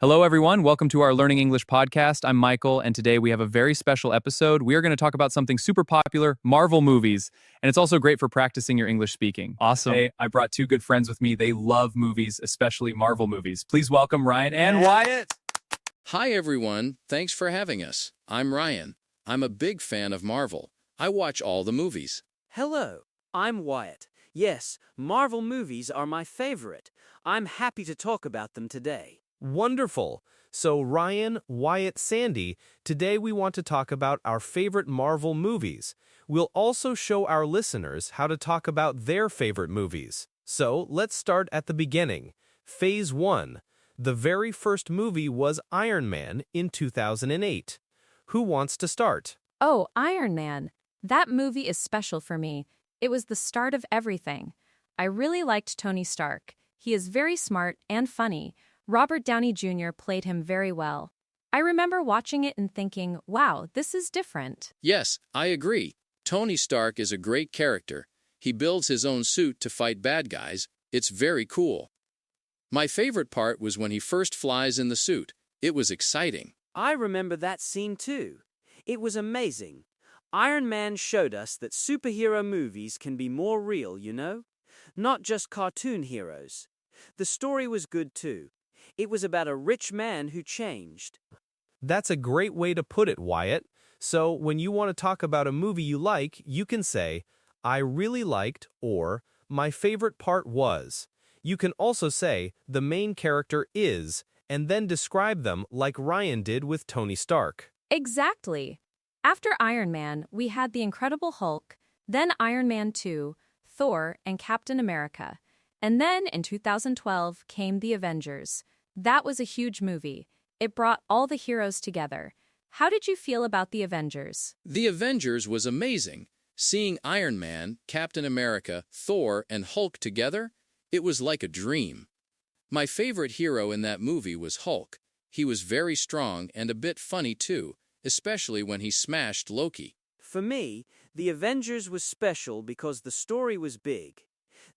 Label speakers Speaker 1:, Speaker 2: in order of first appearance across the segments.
Speaker 1: Hello, everyone. Welcome to our Learning English podcast. I'm Michael, and today we have a very special episode. We are going to talk about something super popular, Marvel movies, and it's also great for practicing your English speaking. Awesome. Today, I brought two good friends with me. They love movies, especially Marvel movies. Please welcome Ryan and Wyatt.
Speaker 2: Hi, everyone. Thanks for having us. I'm Ryan. I'm a big fan of Marvel. I watch all the movies.
Speaker 3: Hello, I'm Wyatt. Yes, Marvel movies are my favorite. I'm happy to talk about them today.
Speaker 4: Wonderful. So Ryan, Wyatt, Sandy, today we want to talk about our favorite Marvel movies. We'll also show our listeners how to talk about their favorite movies. So let's start at the beginning. Phase 1. The very first movie was Iron Man in 2008. Who wants to start?
Speaker 5: Oh, Iron Man. That movie is special for me. It was the start of everything. I really liked Tony Stark. He is very smart and funny. Robert Downey Jr. played him very well. I remember watching it and thinking, wow, this is different.
Speaker 2: Yes, I agree. Tony Stark is a great character. He builds his own suit to fight bad guys. It's very cool. My favorite part was when he first flies in the suit. It was exciting.
Speaker 3: I remember that scene too. It was amazing. Iron Man showed us that superhero movies can be more real, you know? Not just cartoon heroes. The story was good too. It was about a rich man who changed.
Speaker 4: That's a great way to put it, Wyatt. So when you want to talk about a movie you like, you can say, I really liked, or my favorite part was. You can also say, the main character is, and then describe them like Ryan did with Tony Stark.
Speaker 5: Exactly. After Iron Man, we had The Incredible Hulk, then Iron Man 2, Thor, and Captain America. And then in 2012 came The Avengers. That was a huge movie. It brought all the heroes together. How did you feel about The Avengers?
Speaker 2: The Avengers was amazing. Seeing Iron Man, Captain America, Thor, and Hulk together, it was like a dream. My favorite hero in that movie was Hulk. He was very strong and a bit funny too, especially when he smashed Loki.
Speaker 3: For me, The Avengers was special because the story was big.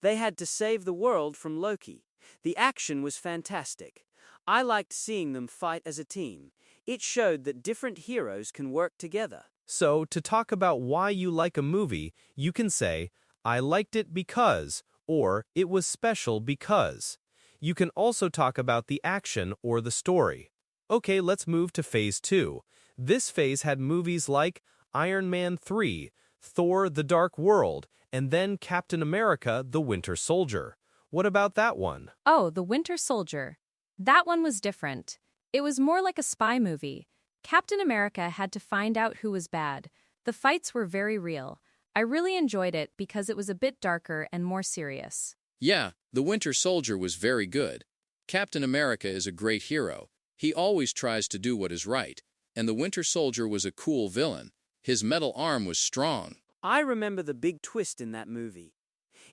Speaker 3: They had to save the world from Loki. The action was fantastic. I liked seeing them fight as a team. It showed that different heroes can work together.
Speaker 4: So to talk about why you like a movie, you can say, I liked it because, or it was special because. You can also talk about the action or the story. Okay, let's move to Phase 2. This phase had movies like Iron Man 3, Thor: The Dark World, and then Captain America: The Winter Soldier. What about that one?
Speaker 5: Oh, The Winter Soldier. That one was different. It was more like a spy movie. Captain America had to find out who was bad. The fights were very real. I really enjoyed it because it was a bit darker and more serious.
Speaker 2: Yeah, The Winter Soldier was very good. Captain America is a great hero. He always tries to do what is right. And the Winter Soldier was a cool villain. His metal arm was strong.
Speaker 3: I remember the big twist in that movie.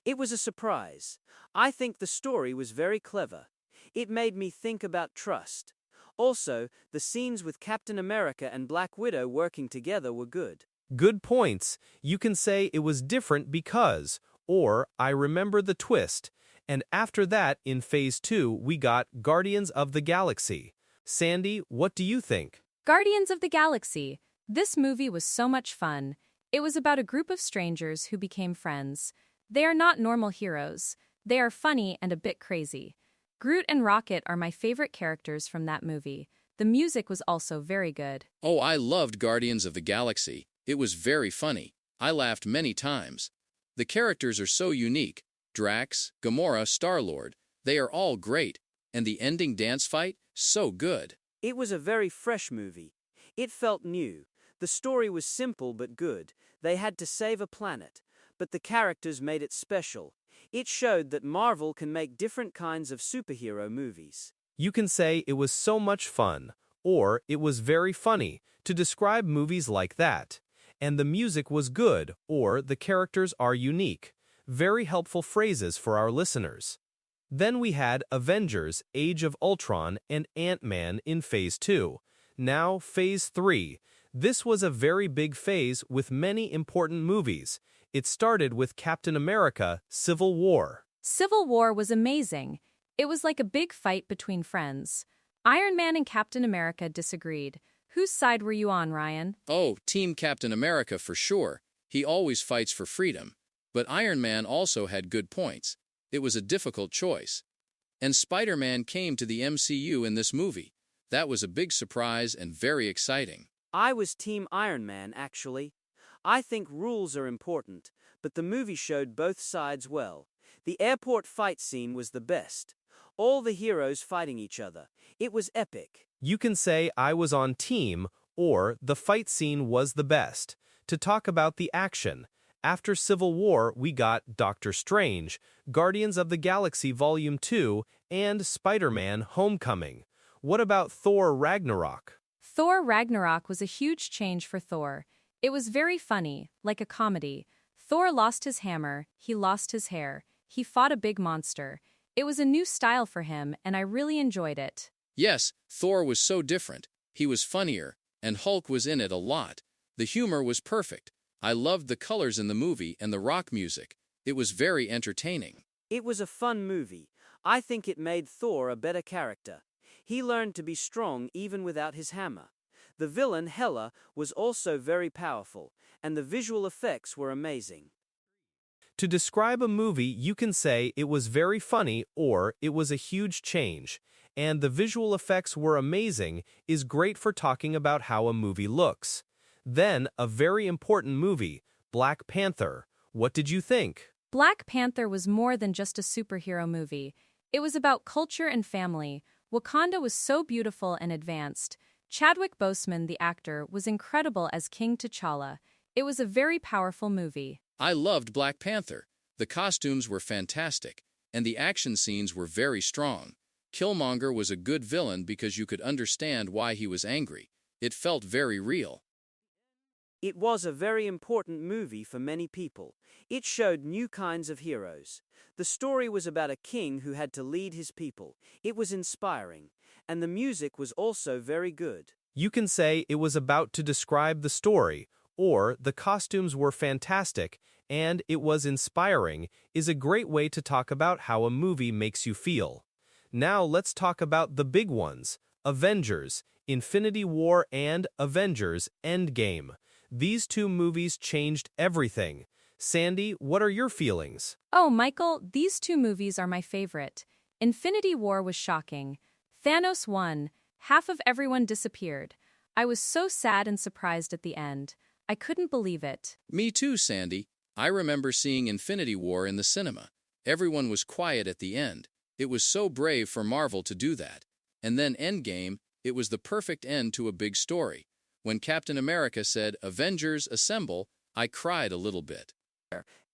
Speaker 3: It was a surprise. I think the story was very clever. It made me think about trust. Also, the scenes with Captain America and Black Widow working together were good.
Speaker 4: Good points. You can say it was different because, or I remember the twist. And after that, in Phase 2, we got Guardians of the Galaxy. Sandy, what do you think?
Speaker 5: Guardians of the Galaxy. This movie was so much fun. It was about a group of strangers who became friends. They are not normal heroes. They are funny and a bit crazy. Groot and Rocket are my favorite characters from that movie. The music was also very good.
Speaker 2: Oh, I loved Guardians of the Galaxy. It was very funny. I laughed many times. The characters are so unique. Drax, Gamora, Star-Lord. They are all great. And the ending dance fight? So good.
Speaker 3: It was a very fresh movie. It felt new. The story was simple but good. They had to save a planet. But the characters made it special. It showed that Marvel can make different kinds of superhero movies.
Speaker 4: You can say it was so much fun, or it was very funny, to describe movies like that. And the music was good, or the characters are unique. Very helpful phrases for our listeners. Then we had Avengers: Age of Ultron and Ant-Man in Phase 2. Now Phase 3. This was a very big phase with many important movies. It started with Captain America: Civil War.
Speaker 5: Civil War was amazing. It was like a big fight between friends. Iron Man and Captain America disagreed. Whose side were you on, Ryan?
Speaker 2: Oh, Team Captain America for sure. He always fights for freedom. But Iron Man also had good points. It was a difficult choice. And Spider-Man came to the MCU in this movie. That was a big surprise and very exciting.
Speaker 3: I was Team Iron Man, actually. I think rules are important, but the movie showed both sides well. The airport fight scene was the best. All the heroes fighting each other. It was epic.
Speaker 4: You can say I was on team, or the fight scene was the best. To talk about the action, after Civil War, we got Doctor Strange, Guardians of the Galaxy Volume 2, and Spider-Man: Homecoming. What about Thor: Ragnarok?
Speaker 5: Thor: Ragnarok was a huge change for Thor. It was very funny, like a comedy. Thor lost his hammer, he lost his hair, he fought a big monster. It was a new style for him, and I really enjoyed it.
Speaker 2: Yes, Thor was so different. He was funnier, and Hulk was in it a lot. The humor was perfect. I loved the colors in the movie and the rock music. It was very entertaining.
Speaker 3: It was a fun movie. I think it made Thor a better character. He learned to be strong even without his hammer. The villain, Hela, was also very powerful, and the visual effects were amazing.
Speaker 4: To describe a movie, you can say it was very funny or it was a huge change. And the visual effects were amazing is great for talking about how a movie looks. Then, a very important movie, Black Panther. What did you think?
Speaker 5: Black Panther was more than just a superhero movie. It was about culture and family. Wakanda was so beautiful and advanced. Chadwick Boseman, the actor, was incredible as King T'Challa. It was a very powerful movie.
Speaker 2: I loved Black Panther. The costumes were fantastic, and the action scenes were very strong. Killmonger was a good villain because you could understand why he was angry. It felt very real.
Speaker 3: It was a very important movie for many people. It showed new kinds of heroes. The story was about a king who had to lead his people. It was inspiring, and the music was also very good.
Speaker 4: You can say it was about to describe the story, or the costumes were fantastic, and it was inspiring, is a great way to talk about how a movie makes you feel. Now let's talk about the big ones, Avengers: Infinity War and Avengers: Endgame. These two movies changed everything. Sandy, what are your feelings?
Speaker 5: Oh, Michael, these two movies are my favorite. Infinity War was shocking. Thanos won. Half of everyone disappeared. I was so sad and surprised at the end. I couldn't believe it.
Speaker 2: Me too, Sandy. I remember seeing Infinity War in the cinema. Everyone was quiet at the end. It was so brave for Marvel to do that. And then Endgame, it was the perfect end to a big story. When Captain America said, "Avengers, assemble," I cried a little bit.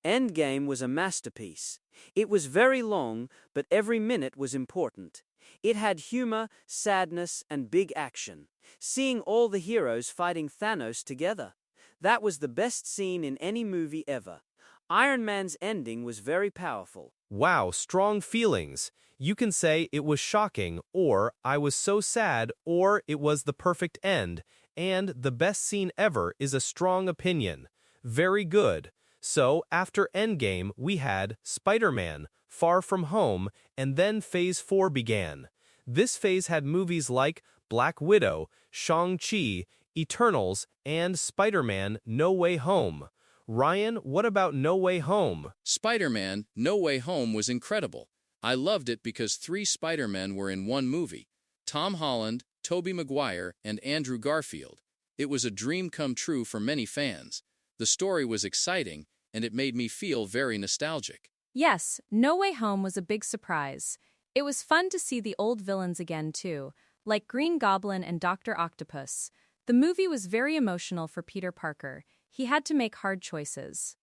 Speaker 3: Endgame was a masterpiece. It was very long, but every minute was important. It had humor, sadness, and big action. Seeing all the heroes fighting Thanos together. That was the best scene in any movie ever. Iron Man's ending was very powerful.
Speaker 4: Wow, strong feelings. You can say it was shocking, or I was so sad, or it was the perfect end, and the best scene ever is a strong opinion. Very good. So, after Endgame, we had Spider-Man, Far From Home, and then Phase 4 began. This phase had movies like Black Widow, Shang-Chi, Eternals, and Spider-Man: No Way Home. Ryan, what about No Way Home?
Speaker 2: Spider-Man: No Way Home was incredible. I loved it because 3 Spider-Men were in one movie: Tom Holland, Tobey Maguire, and Andrew Garfield. It was a dream come true for many fans. The story was exciting, and it made me feel very nostalgic.
Speaker 5: Yes, No Way Home was a big surprise. It was fun to see the old villains again, too, like Green Goblin and Dr. Octopus. The movie was very emotional for Peter Parker. He had to make hard choices.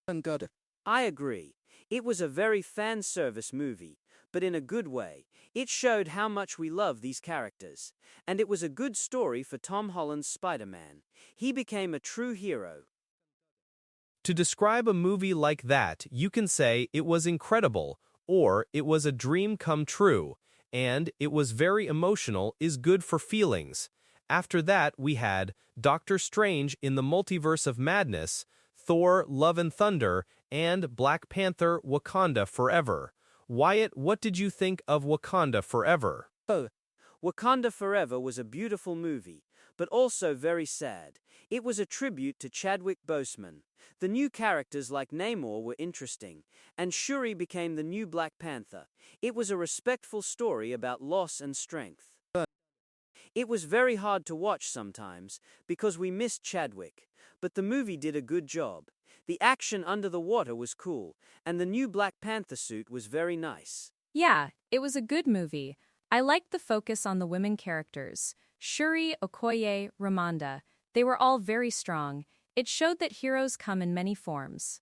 Speaker 3: I agree. It was a very fan service movie, but in a good way. It showed how much we love these characters. And it was a good story for Tom Holland's Spider-Man. He became a true hero.
Speaker 4: To describe a movie like that, you can say it was incredible, or it was a dream come true, and it was very emotional is good for feelings. After that, we had Doctor Strange in the Multiverse of Madness, Thor, Love and Thunder, and Black Panther, Wakanda Forever. Wyatt, what did you think of Wakanda Forever?
Speaker 3: Oh, Wakanda Forever was a beautiful movie, but also very sad. It was a tribute to Chadwick Boseman. The new characters like Namor were interesting, and Shuri became the new Black Panther. It was a respectful story about loss and strength. It was very hard to watch sometimes, because we missed Chadwick, but the movie did a good job. The action under the water was cool, and the new Black Panther suit was very nice.
Speaker 5: Yeah, it was a good movie. I liked the focus on the women characters. Shuri, Okoye, Ramonda. They were all very strong. It showed that heroes come in many forms.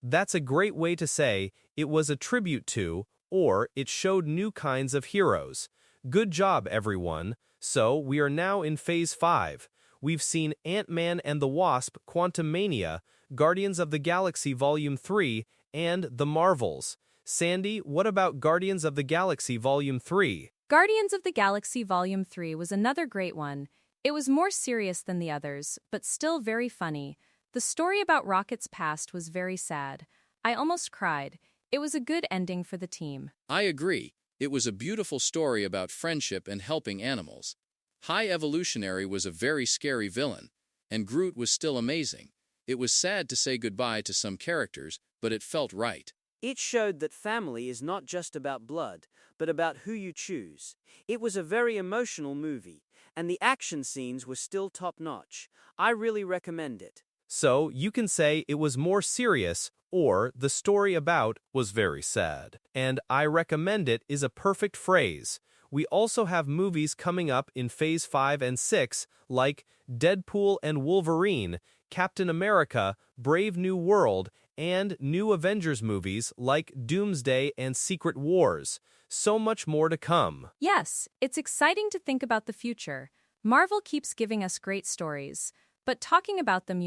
Speaker 4: That's a great way to say it was a tribute to, or it showed new kinds of heroes. Good job, everyone. So, we are now in Phase 5. We've seen Ant-Man and the Wasp, Quantumania, Guardians of the Galaxy Volume 3, and The Marvels. Sandy, what about Guardians of the Galaxy Volume 3?
Speaker 5: Guardians of the Galaxy Volume 3 was another great one. It was more serious than the others, but still very funny. The story about Rocket's past was very sad. I almost cried. It was a good ending for the team.
Speaker 2: I agree. It was a beautiful story about friendship and helping animals. High Evolutionary was a very scary villain, and Groot was still amazing. It was sad to say goodbye to some characters, but it felt right.
Speaker 3: It showed that family is not just about blood, but about who you choose. It was a very emotional movie, and the action scenes were still top-notch. I really recommend it.
Speaker 4: So, you can say it was more serious, or the story about was very sad. And I recommend it is a perfect phrase. We also have movies coming up in Phase 5 and 6, like Deadpool and Wolverine, Captain America, Brave New World, and new Avengers movies like Doomsday and Secret Wars. So much more to come.
Speaker 5: Yes, it's exciting to think about the future. Marvel keeps giving us great stories, but talking about them,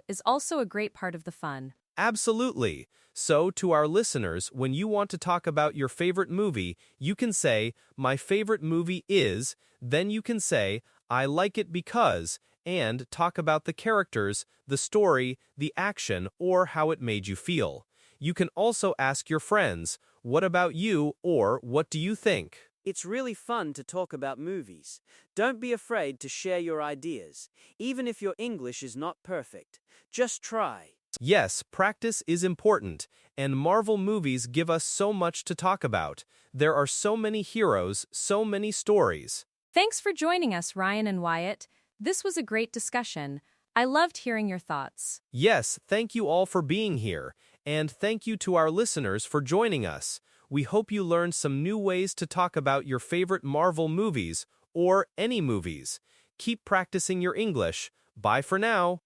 Speaker 5: is also a great part of the fun.
Speaker 4: Absolutely. So, to our listeners, when you want to talk about your favorite movie, you can say, my favorite movie is, then you can say, I like it because, and talk about the characters, the story, the action, or how it made you feel. You can also ask your friends, what about you, or what do you think?
Speaker 3: It's really fun to talk about movies. Don't be afraid to share your ideas, even if your English is not perfect. Just try.
Speaker 4: Yes, practice is important, and Marvel movies give us so much to talk about. There are so many heroes, so many stories.
Speaker 5: Thanks for joining us, Ryan and Wyatt. This was a great discussion. I loved hearing your thoughts.
Speaker 4: Yes, thank you all for being here, and thank you to our listeners for joining us. We hope you learned some new ways to talk about your favorite Marvel movies, or any movies. Keep practicing your English. Bye for now.